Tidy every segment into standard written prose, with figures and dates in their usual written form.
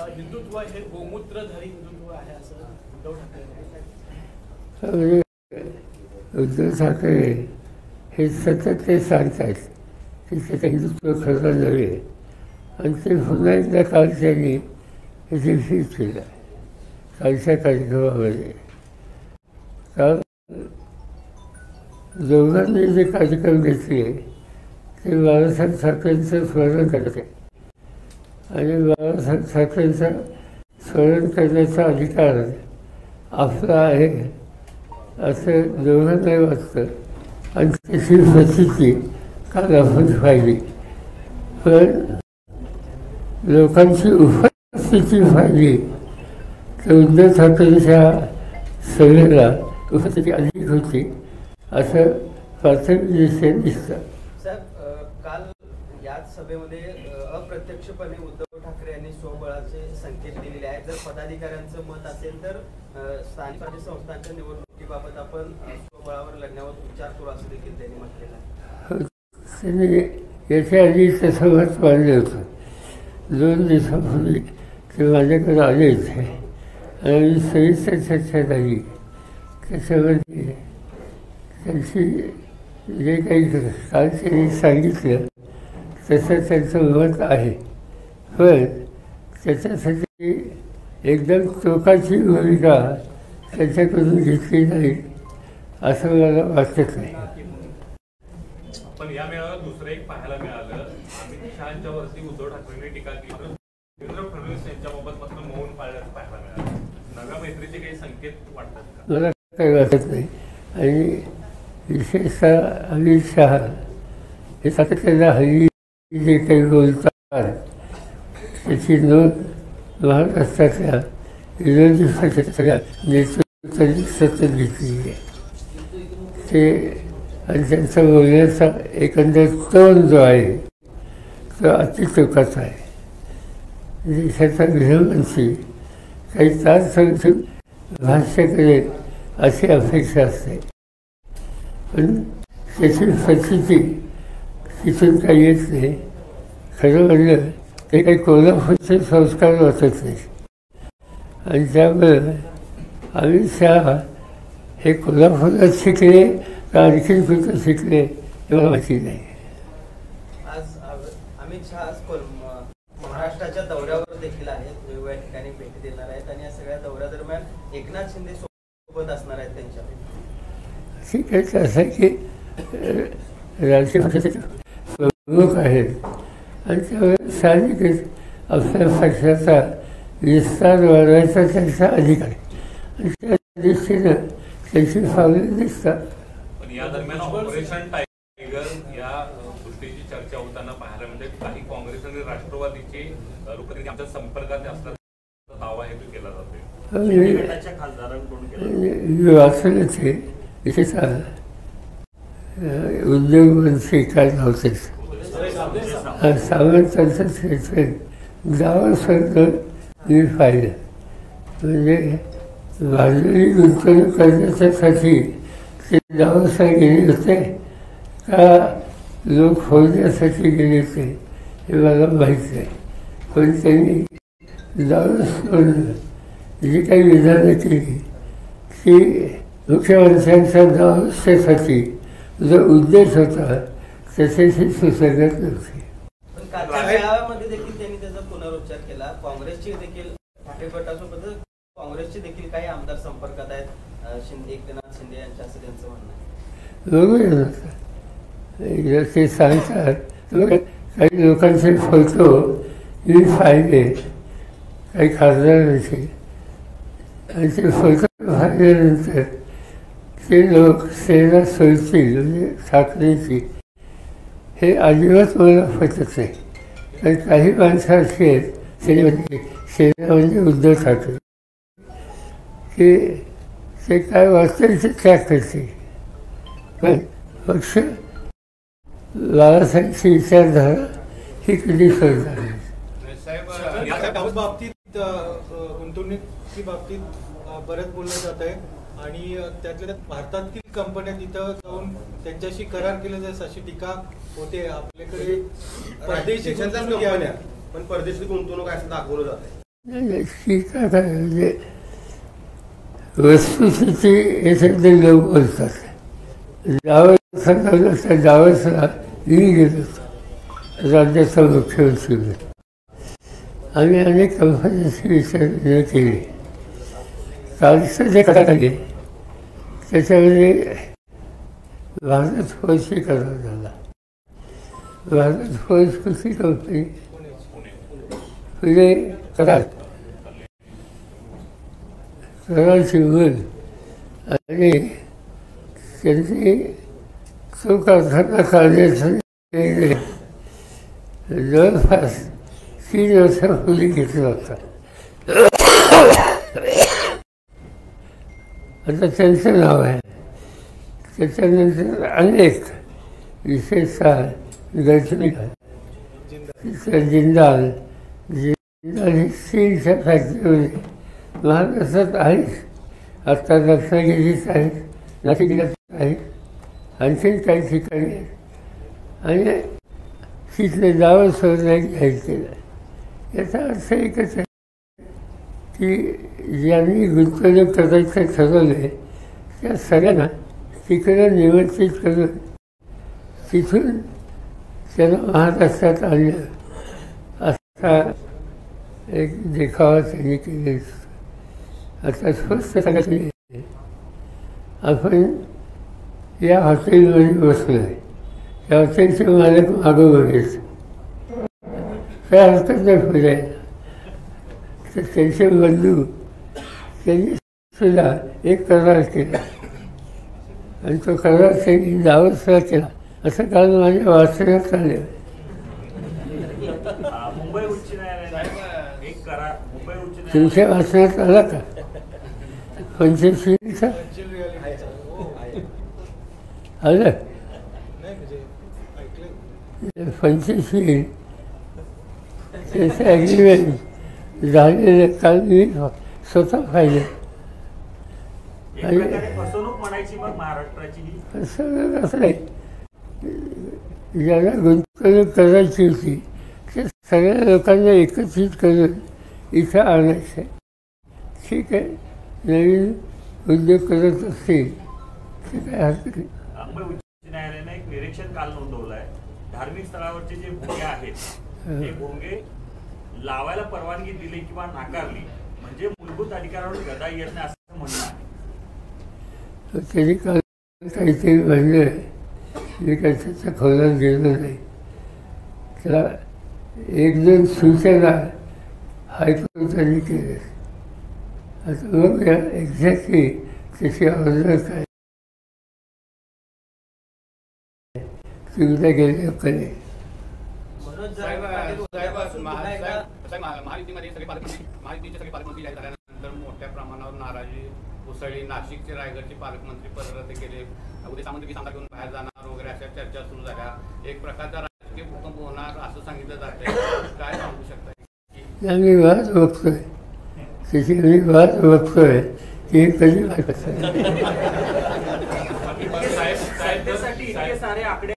हिंदुत्व हे गोमूत्रधारी हिंदुत्व आहे असं उद्धव ठाकरे उद्धव ठाकरे हे सतत ते सांगतात की त्याचं हिंदुत्व खरं नव्हे आणि ते पुन्हा एकदा काल त्यांनी रिपीट केलं कालच्या कार्यक्रमामध्ये. काल दोघांनी जे कार्यक्रम घेतले ते बाळासाहेब ठाकरेंचं स्मरण करते आणि बाळासाहेब ठाकरेंचं स्मरण करण्याचा अधिकार आपला आहे असं दोघांनाही वाटतं आणि त्याची प्रसिद्धी काल आपण पाहिली. पण लोकांची उपस्थिती पाहिली तर उद्धव ठाकरेंच्या सभेला उपस्थिती अधिक होती असं प्राथमिक दृष्ट्या दिसतं. साहेब, काल याच सभेमध्ये अप्रत्यक्षपणे उद्धव ठाकरे यांनी स्वबळाचे संकेत दिलेले आहेत. जर पदाधिकाऱ्यांचं मत असेल तर स्थानिक स्वराज्य संस्थांच्या निवडणुकीबाबत आपण स्वबळावर लढण्यावर विचार करू असं देखील त्यांनी म्हटलेलं आहे. त्यांनी याच्या आधी तसं मत मांडलं होतं. 2 दिवसापूर्वी ते माझ्याकडे आले होते आणि सविस्तर चर्चा झाली. त्याच्यामध्ये त्यांची जे काही काल त्यांनी सांगितलं तसं त्यांचं मत आहे. पण त्याच्यासाठी एकदम टोकाची भूमिका त्यांच्याकडून घेतली नाही असं मला वाटत नाही. पण या मेळाव्यात दुसरं एक पाहायला मिळालं, अमित शहांच्या वरती उद्धव ठाकरेंनी टीका केली, देवेंद्र फडणवीस यांच्याबाबत मात्र मौन पाळल्याचं पाहायला मिळालं. नव्या मैत्रीचे काही संकेत वाटतात का? मला काही वाटत नाही. आणि विशेषतः अमित शहा हे सातत्यानं हल्ली जे काही बोलतात त्याची नोंद महाराष्ट्रातल्या विरोधी पक्षाच्या सगळ्या नेतृत्वांनी सतत घेतली आहे. ते आणि त्यांचा बोलण्याचा एकंदर टोन जो आहे तो अतिटोकाचा आहे. देशाचा गृहमंत्री काही तास समजून भाष्य करेल अशी अपेक्षा असते. पण त्याची परिस्थिती तिथून काही येत नाही. खरं म्हणलं ते काही कोल्हापूरचे संस्कार वाटत नाही आणि त्यामुळं अमित शहा हे कोल्हापुरात शिकले का आणखीन कुठं शिकले हे मला माहिती नाही. आज अमित शहा महाराष्ट्राच्या दौऱ्यावर देखील आहेत, वेगवेगळ्या ठिकाणी भेटी देणार आहेत आणि या सगळ्या दौऱ्यादरम्यान एकनाथ शिंदे सोबत असणार आहेत त्यांच्या. ठीक आहे. असं आहे की राजकीय पक्षाचे प्रमुख आहेत आणि त्यामुळे साहजिकच आपल्या पक्षाचा विस्तार वाढवायचा त्यांचा अधिकार आहे आणि त्या दृष्टीनं त्यांची पावलं दिसतात. पण या दरम्यान ऑपरेशन टायगर या गोष्टीची चर्चा होताना पाहायला म्हणजे काही काँग्रेस आणि राष्ट्रवादीचे लोक आमच्या संपर्कात असल्याचा दावा हे केला जातो. वाचलं ते विशेषतः उद्योग मंत्री काय नव्हतेच सावंतांचं स्टेटमेंट गावासर्ग मी पाहिलं. म्हणजे भाजलेली गुंतवणूक करण्याच्यासाठी ते गावासाठी गेले होते का लोक होण्यासाठी गेले होते हे मला माहीत नाही. पण त्यांनी गाव सोडलं जी काही विधानं केली ती मुख्यमंत्र्यांच्या गावासाठी जो उद्देश होता त्याच्याशी सुसंगत नव्हती. कालच्या मेळाव्यामध्ये देखील त्यांनी त्याचा पुनरुच्चार केला. काँग्रेसची देखील ठाकरे गटासोबत काँग्रेसचे देखील काही आमदार संपर्कात आहेत शिंदे, एकनाथ शिंदे यांच्या, असं त्यांचं म्हणणं आहे. बरोबर ते सांगतात. काही लोकांचे फोटो मी पाहिले काही खासदारांचे आणि ते फोटो पाहिल्यानंतर ते लोक सेना सोडतील म्हणजे ठाकरेची हे अजिबात मला पटत नाही. कारण काही माणसं अशी आहेत सेना म्हणजे उद्धव ठाकरे की ते काय वाचतील ते त्याग करते. पण पक्ष बाळासाहेबांची विचारधारा ही कधी सोडणार नाही. बाबतीत गुंतवणुकी बाबतीत बरंच बोललं जात आहे आणि त्यातल्या त्यात भारतातील कंपन्या तिथं जाऊन त्यांच्याशी करार केले जाईल अशी टीका होते. आपल्याकडे परदेशी कंपन्या पण परदेशी गुंतवणूक असं दाखवलं जाते. टीका काय म्हणजे वस्तुस्थिती याच्यातले लोक बोलतात. डावसला मी गेलो राज्याचा मुख्यमंत्री आम्ही अनेक कंपन्यांची विचारणा केली. कालचं जे करायला त्याच्यामध्ये भारत फौजची करार झाला. भारत फौज कुठली कंपनी पुणे करार करारची मूल आणि त्यांनी तो कारखाना काढण्याचा जवळपास 3 वर्षापूर्वी घेतला होता. आता त्यांचं नाव आहे. त्याच्यानंतर अनेक विशेषतः जिंदाल ही स्टीलच्या फॅक्टरीमध्ये महाराष्ट्रात आहेच. आता रत्नागिरीत आहेत, नाशिकला आहेत, आणखीन काही ठिकाणी आहेत. आणि तिथले दावा सोडण्यात जाहीर केलं. याचा अर्थ एकच आहे की ज्यांनी गुंतवणूक करायचं ठरवले त्या सगळ्यांना तिकडं निमंत्रित करून तिथून त्यांना महाराष्ट्रात आणलं असा एक देखावा त्यांनी केले. आता स्वस्त सांगायचं आपण या हॉटेलमध्ये बसलो आहे. त्या हॉटेलचे मालक मागं बघायचं काय हरकत नाही फिरायला. तर त्यांचे बंधू त्यांनी सुद्धा एक करार केला आणि तो करार त्यांनी दावसला केला असं काल माझ्या वाचण्यात आलं. मुंबई उच्च न्यायालयाने एक करार मुंबई उच्च न्यायालय तुमच्या वाचण्यात आला का पंचशीलचा आलं? नाही म्हणजे ऐकलं. पंचशील त्याचं ॲग्रीमेंट झालेलं काल मी स्वतः पाहिलं. एक प्रकारे फसवणूक म्हणायची मग महाराष्ट्राची ही. असं नाही. ज्याला गुंतवणूक करायची होती त्या सगळ्या लोकांना एकत्रित करून इथं आणायचं. ठीक आहे, नवीन उद्योग करत असतील ते काय हरकत नाही. मुंबई उच्च न्यायालयाने एक निरीक्षण काल नोंदवलं आहे. धार्मिक स्थळावरचे जे भोंगे आहेत ते भोंगे लावायला परवानगी दिली किंवा नाकारली म्हणजे मूलभूत अधिकारावर गदा येत नाही असं म्हणणं आहे. त्यांनी काल काहीतरी म्हणलं, मी काही त्याच्या खोलात गेलो नाही. त्याला 1-2 सूचना हायकोर्टाने केल्या. आता बघूया एक्झॅक्टली त्याची ऑर्डर काय ती उद्या गेले कळेल. मनोज साहेब, पाटील साहेब, उद्यापासून पुन्हा एकदा महायुतीमध्ये महायुतीचे सगळे पालकमंत्री जाहीर झाल्यानंतर मोठ्या प्रमाणावर नाराजी उसळली. नाशिकचे रायगडचे पालकमंत्री पद रद्द केले. उद्या सामंत सांगा घेऊन बाहेर जाणार वगैरे अशा चर्चा सुरू झाल्या. एक प्रकारचा राजकीय भूकंप होणार असं सांगितलं जातंय. काय सांगू शकता? मी वाद बघतोय त्याची मी वाद बघतोय की हे कधी साहित्यासाठी इतके सारे आकडे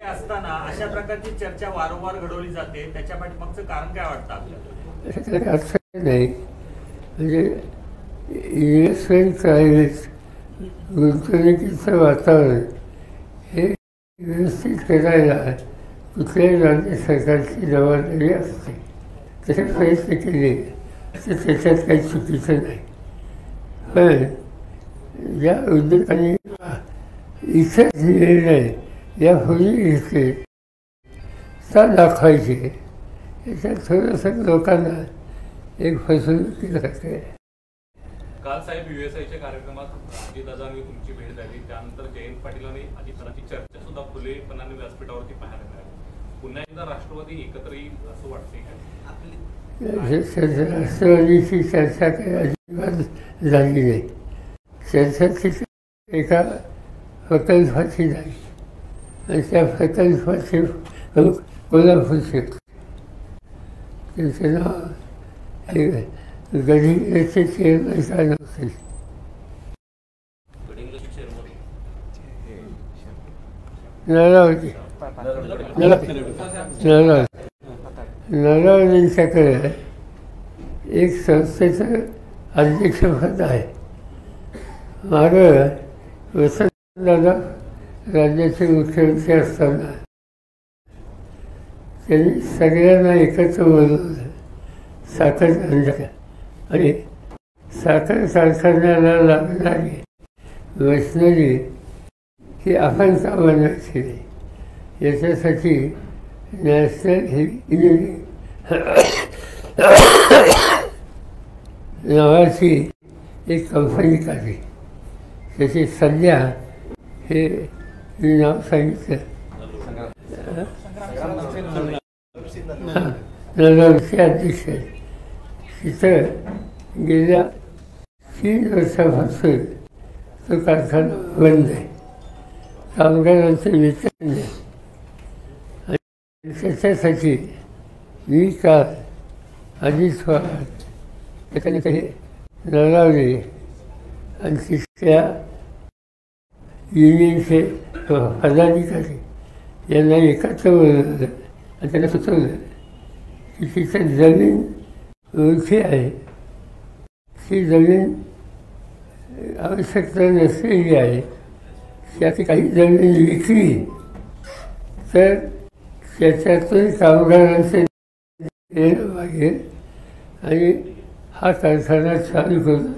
असताना अशा प्रकारची चर्चा वारंवार घडवली जाते. त्याच्या पाठीमागचं कारण काय वाटतं आपल्याला? अर्थ नाही. म्हणजे इन्व्हेस्टमेंट प्रायव्हेट गुंतवणुकीचं वातावरण हे व्यवस्थित करायला कुठल्याही राज्य सरकारची जबाबदारी असते. तसे प्रयत्न केले तर त्याच्यात काही चुकीचं नाही. पण ज्या उद्योगांनी इथेच निर्णय यापूर्वी घेतले त्या दाखवायचे याच्यात थोडंसं लोकांना एक फसवणुकी लागते. काल साहेब USIच्या कार्यक्रमात अजितदादांनी तुमची भेट झाली. त्यानंतर जयंत पाटील आणि अजितदादांची चर्चा सुद्धा फुले पन्हाळे व्यासपीठावरती पाहायला मिळाली. पुन्हा एकदा राष्ट्रवादी एकत्र येईल असं वाटतंय का? राष्ट्रवादीची चर्चा काही अजिबात झाली नाही. चर्चा एका प्रकल्पाची झाली आणि त्या प्रकल्पाचे कोल्हापूरचे त्यांचं नाव गडिंग्लजचे चेअरमन काय नव्हते. नरावतींच्याकडे एक संस्थेचं अध्यक्षपद आहे. मागं वसंतदादा राज्याचे मुख्यमंत्री असताना त्यांनी सगळ्यांना एकत्र बोलवलं साखर कारखान्यात, आणि साखर कारखान्याला लागणारी मशिनरी ही आपण का बनवायची नाही, याच्यासाठी नॅशनल हेवी नावाची एक कंपनी काढली. त्याची सध्या हे मी नाव सांगितलं नगरचे अध्यक्ष आहेत. तिथं गेल्या 3 वर्षापासून तो कारखाना बंद आहे. कामगारांचे वेतन नाही. आणि त्याच्यासाठी मी काल अजित पवार त्याच्याने नळावले आणि तिथल्या युनियनचे पदाधिकारी यांना एकत्र बोलवलं आणि त्यांना सुचवलं की तिथं जमीन ओळखी आहे, ती जमीन आवश्यकता नसलेली आहे, त्याची काही जमीन विकली तर त्याच्यातून कामगारांचे देणं मागेल आणि हा कारखाना चालू करून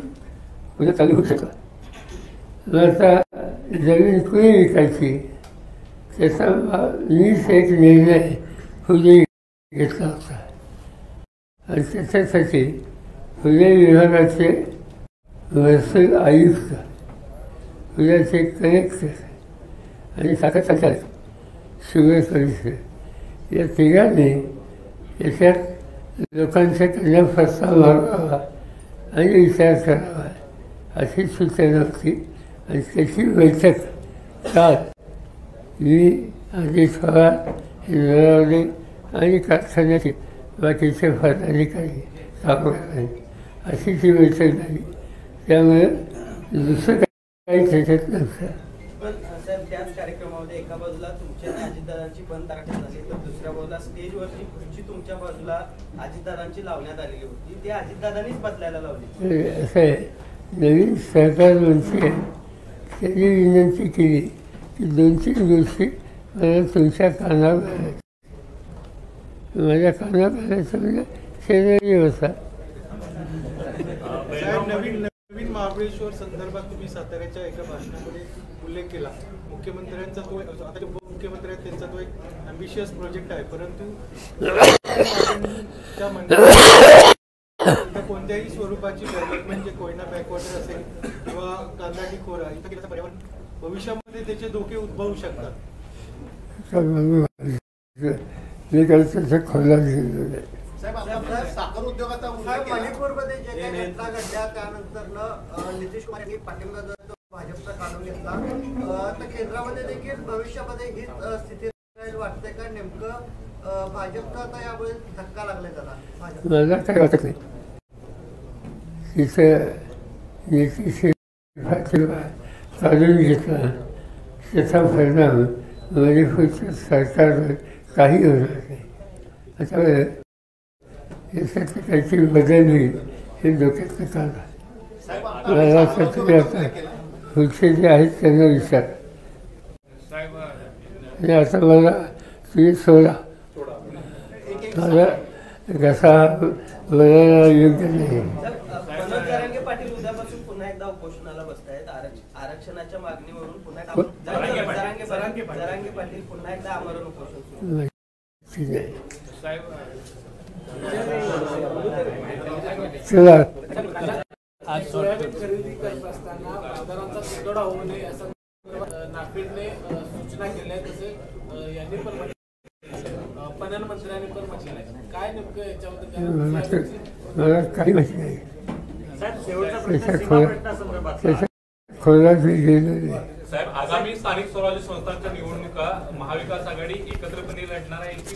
उद्या चालू होऊ शकतो. आता जमीन कुणी विकायची त्याचा मीच एक निर्णय पुणे घेतला होता. आणि त्याच्यासाठी पुणे विभागाचे महसूल आयुक्त, पुण्याचे कलेक्टर आणि साखर संचालक, शुगर कमिशनर या तिघांनी याच्यात लोकांच्या कन्या प्रस्ताव मागवावा आणि विचार करावा अशी सूचना होती. आणि त्याची बैठक काल मी अजित पवार हे नळवले आणि कारखान्याचे बाकीचे पदाधिकारी कामगारांनी अशी ती बैठक झाली. त्यामुळे दुसरं काही त्याच्यात नसतं. पण साहेब त्याच कार्यक्रमामध्ये एका बाजूला तुमच्या अजितदादांची बंद तारखा झाली, तर दुसऱ्या बाजूला स्टेजवरची खुर्ची तुमच्या बाजूला अजितदादांची लावण्यात आलेली होती, ती अजितदादांनीच बदलायला लावली. असं आहे, नवीन सरकार मंत्री त्यांनी विनंती केली की 2-3 गोष्टी मला तुमच्या कानावर घालायच्या. माझ्या कानावर घालायचं म्हणजे शेजारी होता. साहेब नवीन महाबळेश्वर संदर्भात तुम्ही साताऱ्याच्या एका भाषणामध्ये उल्लेख केला. मुख्यमंत्र्यांचा तो आता जे उपमुख्यमंत्री आहेत त्यांचा तो एक अम्बिशियस प्रोजेक्ट आहे, परंतु त्या मंडळात कोणत्याही स्वरूपाची डेव्हलपमेंट जे कोयना बॅकवॉटर असेल किंवा कांदाटी खोरा इथं गेल्याचं पर्यावरण भविष्यामध्ये त्याचे धोके उद्भवू शकतात. मी काही त्याचं खोला गेलेलं आहे. साखर उद्योगाचा मणिपूरमध्ये जे काही घटना घडल्या त्यानंतर नितीश कुमार यांनी पाठिंबा भाजपचा काढून घेतला, तर केंद्रामध्ये देखील भविष्यामध्ये हीच स्थिती राहील वाटते का? नेमकं भाजपचा आता यामुळे धक्का लागलाय त्याला? मला काय वाटत नाही. तिथं नितीश पाठिंबा काढून घेतला त्याचा परिणाम मणिपूरच्या सरकारवर काही होणार नाही. त्याच्यामुळे याच्यात काहीतरी बदल होईल हे डोक्यातलं काम आहे. मला असं तरी आता पुढचे जे आहेत त्यांना विचार. आणि आता मला तुम्ही सोडा, मला घसा बोलायला योग्य नाही. मनोज जरांगे पाटील उद्यापासून पुन्हा एकदा उपोषणाला बसतायत आरक्षणाच्या मागणीवरून. पुन्हा जरांगे पाटील पुन्हा एकदा आमरण उपोषण. ठीक आहे, चला. आज सोयाबीन खरेदी करत असताना आमदारांचा तुटवडा होऊ नये असं नाफेडने सूचना केल्या, तसे यांनी पण पणन मंत्र्यांनी पण म्हटलेलं आहे. काय नेमकं याच्यामध्ये मला काही माहिती नाही. खोला गेलेलं आहे. साहेब, आगामी स्थानिक स्वराज्य संस्थांच्या निवडणुका महाविकास आघाडी एकत्रपणे लढणार आहे की